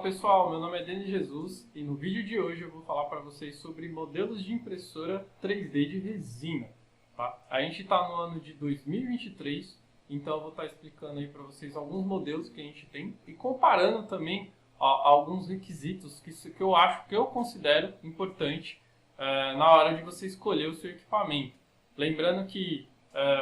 Fala pessoal, meu nome é Denis Jesus e no vídeo de hoje eu vou falar para vocês sobre modelos de impressora 3D de resina. Tá? A gente está no ano de 2023, então eu vou estar explicando aí para vocês alguns modelos que a gente tem e comparando também alguns requisitos que eu acho, que eu considero importante na hora de você escolher o seu equipamento. Lembrando que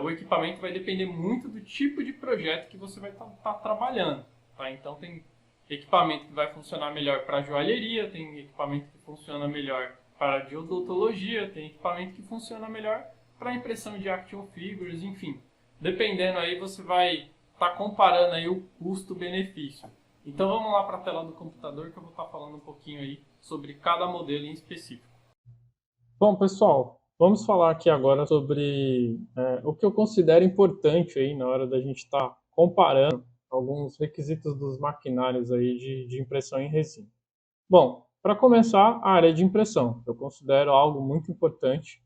o equipamento vai depender muito do tipo de projeto que você vai estar trabalhando. Tá? Então tem equipamento que vai funcionar melhor para joalheria, tem equipamento que funciona melhor para de odontologia, tem equipamento que funciona melhor para impressão de action figures, enfim. Dependendo aí você vai estar comparando aí o custo-benefício. Então vamos lá para a tela do computador que eu vou estar falando um pouquinho aí sobre cada modelo em específico. Bom, pessoal, vamos falar aqui agora sobre o que eu considero importante aí na hora da gente estar comparando alguns requisitos dos maquinários aí de impressão em resina. Bom, para começar, a área de impressão. Eu considero algo muito importante,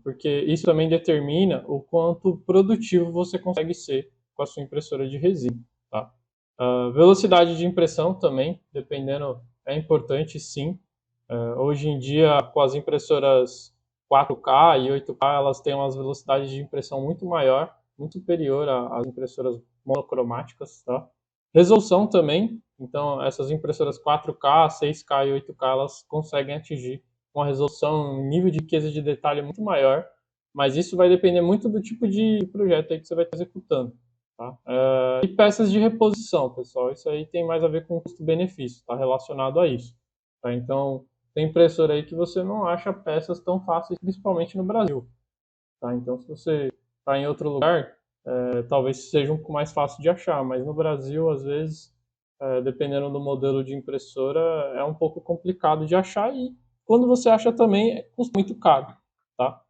porque isso também determina o quanto produtivo você consegue ser com a sua impressora de resina. Tá? Velocidade de impressão também, dependendo, é importante sim. Hoje em dia, com as impressoras 4K e 8K, elas têm umas velocidades de impressão muito maior, muito superior às impressoras monocromáticas, tá? Resolução também, então essas impressoras 4K, 6K e 8K, elas conseguem atingir uma resolução, um nível de riqueza de detalhe muito maior, mas isso vai depender muito do tipo de projeto aí que você vai estar executando. Tá? E peças de reposição, pessoal, isso aí tem mais a ver com custo-benefício, está relacionado a isso. Tá? Então, tem impressora aí que você não acha peças tão fáceis, principalmente no Brasil. Tá? Então, se você está em outro lugar, talvez seja um pouco mais fácil de achar, mas no Brasil, às vezes, dependendo do modelo de impressora, é um pouco complicado de achar e quando você acha também, custa muito caro. Tá?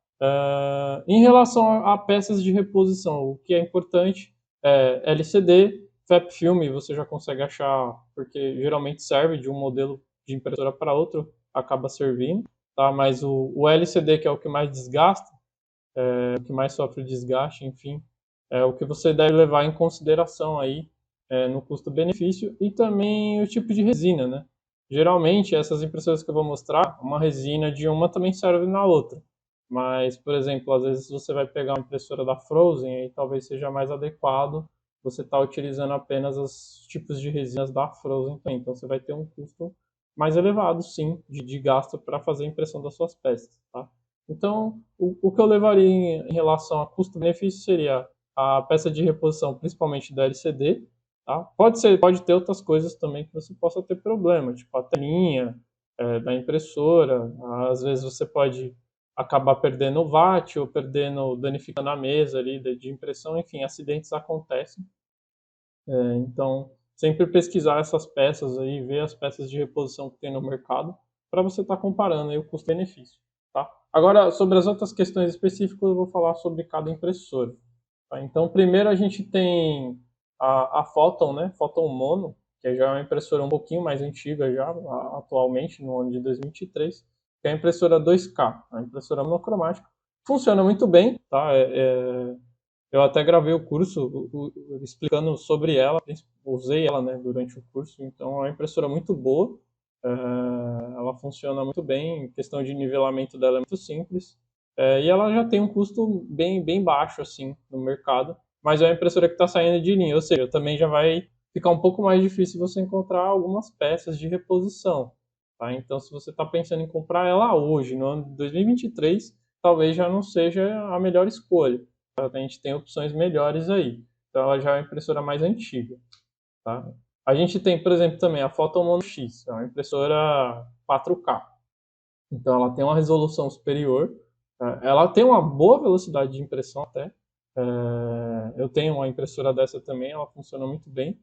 Em relação a peças de reposição, o que é importante é LCD, FAP filme, você já consegue achar, porque geralmente serve de um modelo de impressora para outro, acaba servindo, tá? Mas o LCD, que é o que mais desgasta, o que mais sofre desgaste, enfim, é o que você deve levar em consideração aí no custo-benefício e também o tipo de resina, né? Geralmente, essas impressoras que eu vou mostrar, uma resina de uma também serve na outra. Mas, por exemplo, às vezes você vai pegar uma impressora da Frozen e talvez seja mais adequado você estar utilizando apenas os tipos de resinas da Frozen também. Então, você vai ter um custo mais elevado, sim, de gasto para fazer a impressão das suas peças, tá? Então, o que eu levaria em relação a custo-benefício seria a peça de reposição, principalmente da LCD, tá? Pode ter outras coisas também que você possa ter problema, tipo a telinha da impressora, às vezes você pode acabar perdendo o watt ou danificando a mesa ali de impressão, enfim, acidentes acontecem. Então, sempre pesquisar essas peças aí, ver as peças de reposição que tem no mercado, para você estar comparando aí o custo-benefício. Tá? Agora, sobre as outras questões específicas, eu vou falar sobre cada impressora. Tá? Então, primeiro a gente tem a Photon, né? Photon Mono, que já é uma impressora um pouquinho mais antiga já, atualmente, no ano de 2023, que é a impressora 2K, a impressora monocromática. Funciona muito bem, tá? Eu até gravei o curso explicando sobre ela, usei ela, né, durante o curso, então é uma impressora muito boa, ela funciona muito bem, a questão de nivelamento dela é muito simples, e ela já tem um custo bem baixo assim no mercado, mas é uma impressora que está saindo de linha, ou seja, também já vai ficar um pouco mais difícil você encontrar algumas peças de reposição. Tá? Então, se você está pensando em comprar ela hoje, no ano de 2023, talvez já não seja a melhor escolha. A gente tem opções melhores aí. Então ela já é uma impressora mais antiga. Tá? A gente tem, por exemplo, também a Photomono X, é uma impressora 4K. Então ela tem uma resolução superior, ela tem uma boa velocidade de impressão até. Eu tenho uma impressora dessa também, ela funciona muito bem.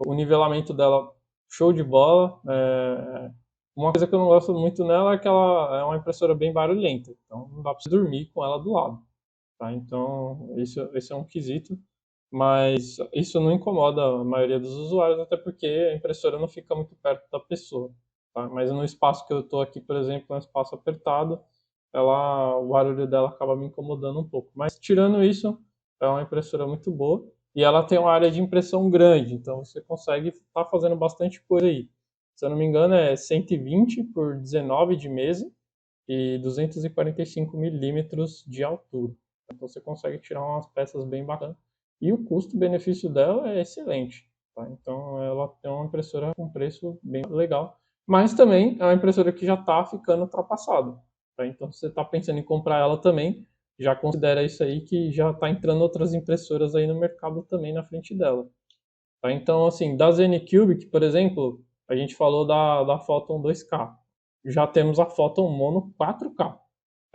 O nivelamento dela, show de bola. Uma coisa que eu não gosto muito nela é que ela é uma impressora bem barulhenta, então não dá para você dormir com ela do lado. Tá? Então, esse é um quesito, mas isso não incomoda a maioria dos usuários, até porque a impressora não fica muito perto da pessoa. Tá? Mas no espaço que eu estou aqui, por exemplo, é um espaço apertado, o barulho dela acaba me incomodando um pouco. Mas tirando isso, é uma impressora muito boa. e ela tem uma área de impressão grande, então você consegue estar fazendo bastante coisa aí. Se eu não me engano, é 120 por 19 de mesa e 245 milímetros de altura. Então você consegue tirar umas peças bem bacanas. E o custo-benefício dela é excelente. Tá? Então ela é uma impressora com preço bem legal. Mas também é uma impressora que já está ficando ultrapassada. Tá? Então se você está pensando em comprar ela também, já considera isso aí que já está entrando outras impressoras aí no mercado também na frente dela. Tá? Então, assim, da Zenycubic, por exemplo, a gente falou da Photon 2K. Já temos a Photon Mono 4K.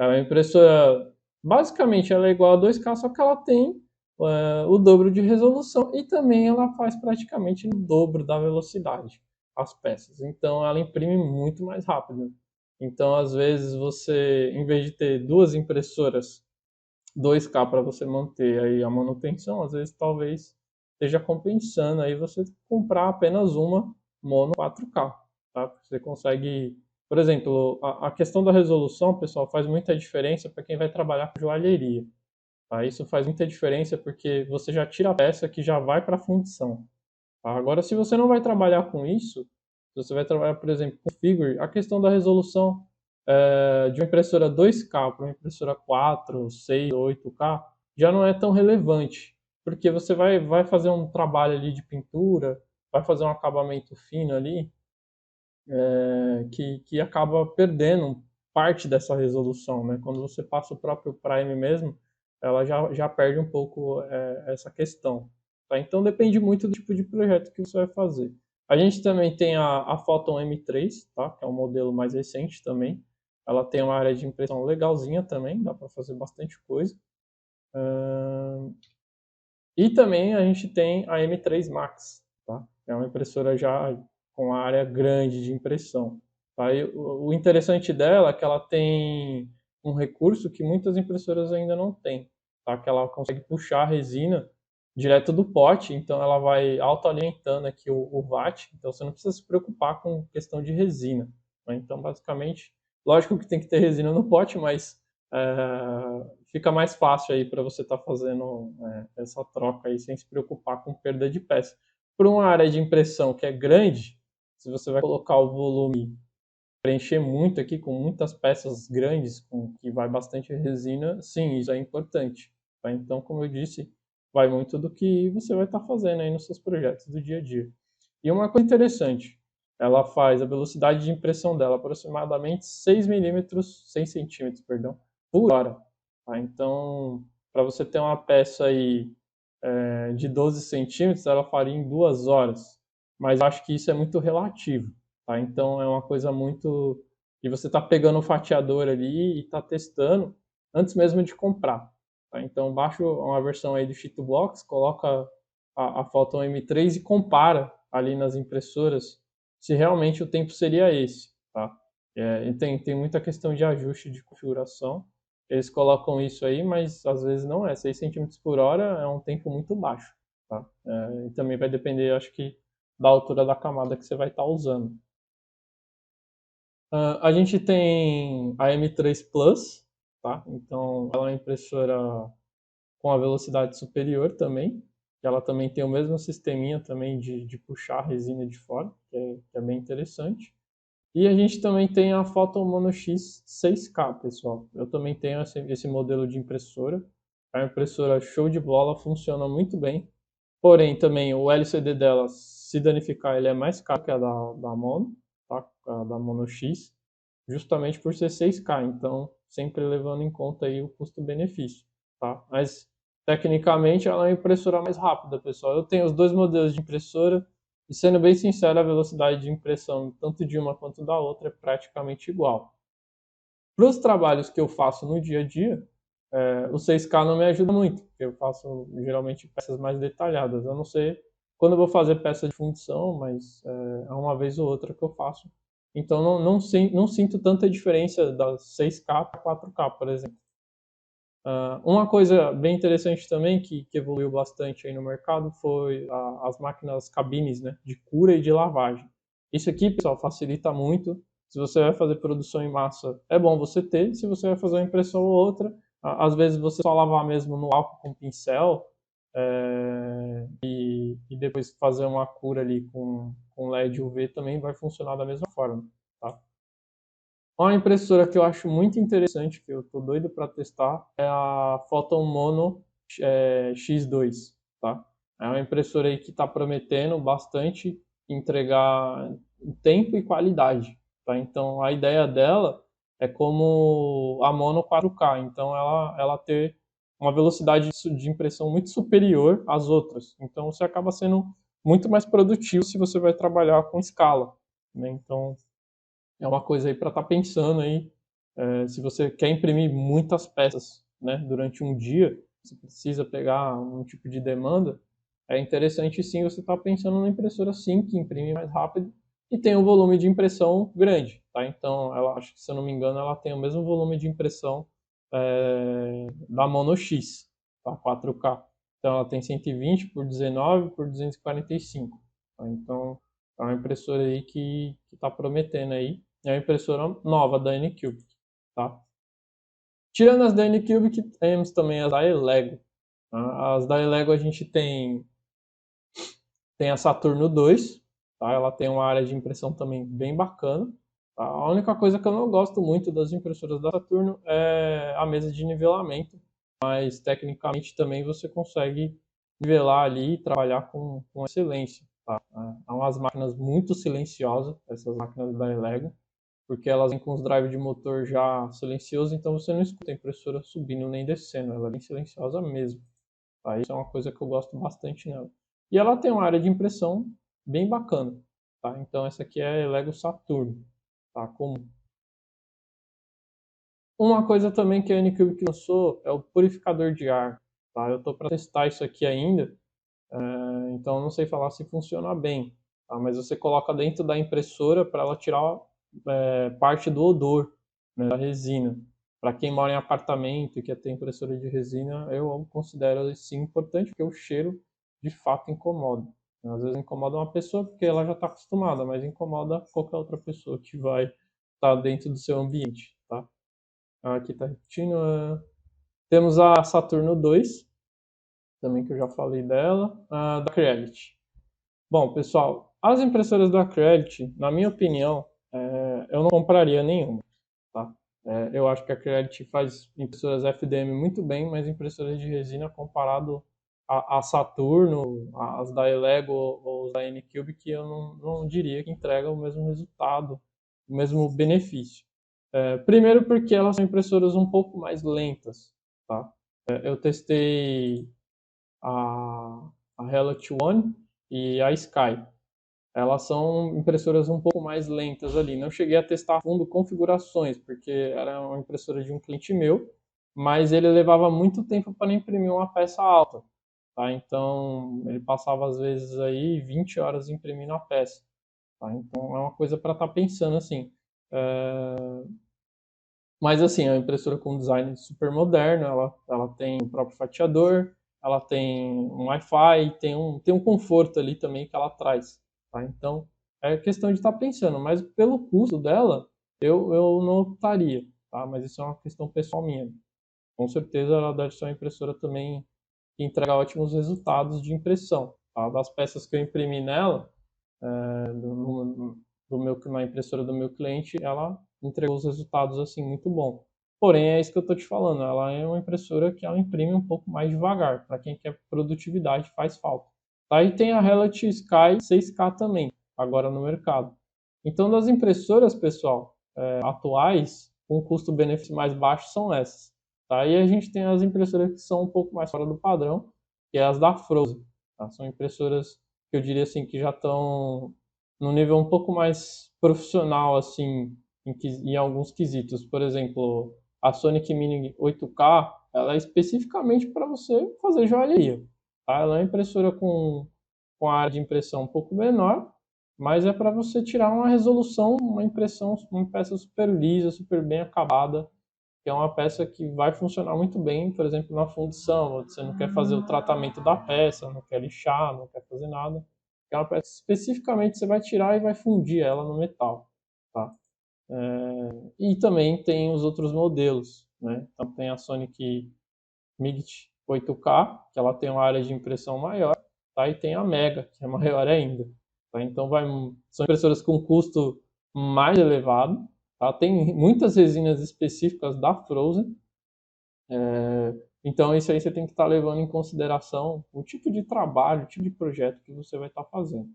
É uma impressora, basicamente, ela é igual a 2K, só que ela tem o dobro de resolução e também ela faz praticamente o dobro da velocidade as peças. Então, ela imprime muito mais rápido. Então, às vezes, você, em vez de ter duas impressoras 2K para você manter aí a manutenção, às vezes talvez esteja compensando aí você comprar apenas uma mono 4K, tá? Você consegue, por exemplo, a questão da resolução, pessoal, faz muita diferença para quem vai trabalhar com joalheria, tá? Isso faz muita diferença porque você já tira a peça que já vai para a fundição, tá? Agora, se você não vai trabalhar com isso, se você vai trabalhar, por exemplo, com figure, a questão da resolução de uma impressora 2K para uma impressora 4, 6, 8K já não é tão relevante, porque você vai fazer um trabalho ali de pintura, vai fazer um acabamento fino ali, que acaba perdendo parte dessa resolução, né? Quando você passa o próprio Prime mesmo, ela já perde um pouco essa questão. Tá? Então depende muito do tipo de projeto que você vai fazer. A gente também tem a Photon M3, tá? Que é um modelo mais recente também. Ela tem uma área de impressão legalzinha também, dá para fazer bastante coisa. E também a gente tem a M3 Max, tá? É uma impressora já com área grande de impressão. Tá? E o interessante dela é que ela tem um recurso que muitas impressoras ainda não têm, tá? Que ela consegue puxar a resina direto do pote, então ela vai autoalimentando aqui o watt, então você não precisa se preocupar com questão de resina. Né? Então, basicamente, lógico que tem que ter resina no pote, mas fica mais fácil aí para você estar fazendo essa troca aí sem se preocupar com perda de peça. Para uma área de impressão que é grande, se você vai colocar o volume, preencher muito aqui com muitas peças grandes, com que vai bastante resina, sim, isso é importante. Tá? Então, como eu disse, vai muito do que você vai estar fazendo aí nos seus projetos do dia a dia. E uma coisa interessante, ela faz a velocidade de impressão dela aproximadamente 6 milímetros, 6 centímetros, perdão, por hora. Tá? Então, para você ter uma peça aí de 12 centímetros, ela faria em 2 horas. Mas eu acho que isso é muito relativo. Tá? Então, é uma coisa muito... E você está pegando o fatiador ali e está testando antes mesmo de comprar. Tá? Então, baixa uma versão aí do Sheetbox, coloca a Photon M3 e compara ali nas impressoras se realmente o tempo seria esse. Tá? E tem muita questão de ajuste de configuração. Eles colocam isso aí, mas às vezes não é. 6 centímetros por hora é um tempo muito baixo. Tá? E também vai depender, acho que, da altura da camada que você vai estar usando. A gente tem a M3 Plus, tá? Então ela é uma impressora com a velocidade superior também. Ela também tem o mesmo sisteminha também de puxar a resina de fora, que é bem interessante. E a gente também tem a Photon Mono X 6K, pessoal. Eu também tenho esse modelo de impressora. É uma impressora show de bola, funciona muito bem. Porém, também o LCD dela, se danificar, ele é mais caro que a da Mono, tá? A da Mono X, justamente por ser 6K. Então, sempre levando em conta aí o custo-benefício, tá? Mas, tecnicamente, ela é uma impressora mais rápida, pessoal. Eu tenho os dois modelos de impressora e, sendo bem sincero, a velocidade de impressão tanto de uma quanto da outra é praticamente igual. Para os trabalhos que eu faço no dia a dia, o 6K não me ajuda muito, porque eu faço geralmente peças mais detalhadas. Eu não sei quando eu vou fazer peça de fundição, mas é uma vez ou outra que eu faço. Então não sinto tanta diferença da 6K para 4K, por exemplo. Uma coisa bem interessante também que evoluiu bastante aí no mercado foi as máquinas cabines, né, de cura e de lavagem. Isso aqui, pessoal, facilita muito. Se você vai fazer produção em massa, é bom você ter. Se você vai fazer uma impressão ou outra, às vezes você só lavar mesmo no álcool com pincel, e depois fazer uma cura ali com LED UV também vai funcionar da mesma forma, tá? Uma impressora que eu acho muito interessante, que eu tô doido para testar, é a Photon Mono X2, tá? É uma impressora aí que está prometendo bastante entregar tempo e qualidade, tá? Então a ideia dela é como a Mono 4K, então ela ter uma velocidade de impressão muito superior às outras. Então você acaba sendo muito mais produtivo se você vai trabalhar com escala, né? Então é uma coisa aí para estar pensando aí, se você quer imprimir muitas peças, né, durante um dia, você precisa pegar um tipo de demanda, é interessante sim você estar pensando na impressora sim, que imprime mais rápido e tem um volume de impressão grande, tá? Então, ela, acho que se eu não me engano, ela tem o mesmo volume de impressão da Mono X, tá? 4K. Então, ela tem 120 por 19 por 245, tá? Então, é uma impressora aí que está prometendo aí. É uma impressora nova da Anycubic, tá? Tirando as da Anycubic, temos também as da Elego. Tá? As da Elego a gente tem a Saturno 2, tá? Ela tem uma área de impressão também bem bacana. Tá? A única coisa que eu não gosto muito das impressoras da Saturno é a mesa de nivelamento, mas tecnicamente também você consegue nivelar ali e trabalhar com excelência. Tá? São umas máquinas muito silenciosas, essas máquinas da Elego, porque elas vêm com os drives de motor já silenciosos, então você não escuta a impressora subindo nem descendo, ela é bem silenciosa mesmo. Tá? Isso é uma coisa que eu gosto bastante nela. E ela tem uma área de impressão bem bacana. Tá? Então essa aqui é a Lego Saturn, tá? Comum. Uma coisa também que a Anycubic lançou é o purificador de ar. Tá? Eu estou para testar isso aqui ainda, então eu não sei falar se funciona bem. Tá? Mas você coloca dentro da impressora para ela tirar parte do odor, né, da resina. Para quem mora em apartamento e quer ter impressora de resina, eu considero sim importante, porque o cheiro de fato incomoda. Às vezes incomoda uma pessoa porque ela já está acostumada, mas incomoda qualquer outra pessoa que vai estar dentro do seu ambiente. Tá? Aqui está repetindo. Temos a Saturno 2, também que eu já falei dela, da Creality. Bom, pessoal, as impressoras da Creality, na minha opinião, eu não compraria nenhuma, tá? Eu acho que a Creality faz impressoras FDM muito bem, mas impressoras de resina comparado a Saturno, as da Elego ou da Anycubic, eu não diria que entrega o mesmo resultado, o mesmo benefício. Primeiro porque elas são impressoras um pouco mais lentas, tá? Eu testei a Reality One e a Sky. Elas são impressoras um pouco mais lentas ali. Não cheguei a testar a fundo configurações, porque era uma impressora de um cliente meu, mas ele levava muito tempo para imprimir uma peça alta. Tá? Então, ele passava às vezes aí 20 horas imprimindo a peça. Tá? Então, é uma coisa para estar pensando assim. Mas assim, é uma impressora com design super moderno, ela tem o próprio fatiador, ela tem um Wi-Fi, tem um conforto ali também que ela traz. Tá? Então, é questão de estar pensando, mas pelo custo dela, eu não optaria. Tá? Mas isso é uma questão pessoal minha. Com certeza ela deve ser uma impressora também que entrega ótimos resultados de impressão. Tá? Das peças que eu imprimi nela, na impressora do meu cliente, ela entregou os resultados assim muito bom. Porém, é isso que eu estou te falando, ela é uma impressora que ela imprime um pouco mais devagar, para quem quer produtividade faz falta. Tá? E tem a Reality Sky 6K também, agora no mercado. Então, das impressoras, pessoal, atuais, com custo-benefício mais baixo são essas. Tá? E a gente tem as impressoras que são um pouco mais fora do padrão, que é as da Frozen. Tá? São impressoras que eu diria assim que já estão no nível um pouco mais profissional assim em alguns quesitos. Por exemplo, a Sonic Mini 8K, ela é especificamente para você fazer joalheria. Tá? Ela é uma impressora com a área de impressão um pouco menor, mas é para você tirar uma resolução, uma impressão, uma peça super lisa, super bem acabada, que é uma peça que vai funcionar muito bem, por exemplo, na fundição. Você não quer fazer o tratamento da peça, não quer lixar, não quer fazer nada. É uma peça que especificamente você vai tirar e vai fundir ela no metal. Tá? E também tem os outros modelos. Né? Então tem a Sonic Migit 8K, que ela tem uma área de impressão maior, tá? E tem a Mega, que é maior ainda. Tá? Então são impressoras com custo mais elevado. Tá? Tem muitas resinas específicas da Frozen. Então isso aí você tem que estar levando em consideração o tipo de trabalho, o tipo de projeto que você vai estar fazendo.